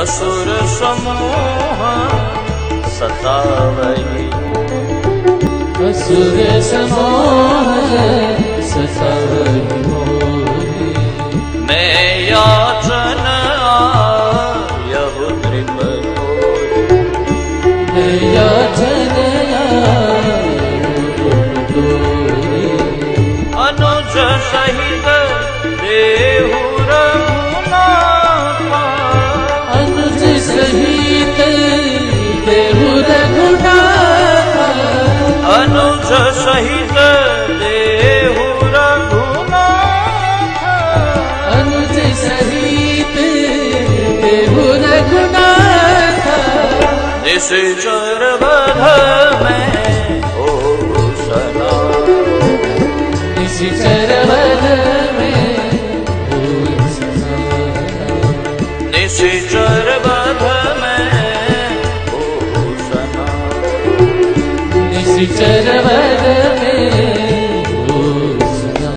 असुर समूह सतावई। असुर समूह सतावई मोहि। मैं याचन आयहु द्रिप तोरि। मैं याचन आयहु तोरि। अनुज सहित देहु रघुनाथा। अनुज सहित देहु रघुनाथा। अनुज सहित देहु रघुनाथा। अनुज सहित देहु रघुनाथा। निश्चर बध में हो सना। निश्चर बध में हो सना। निश्चर बध में हो सना। निश्चर बध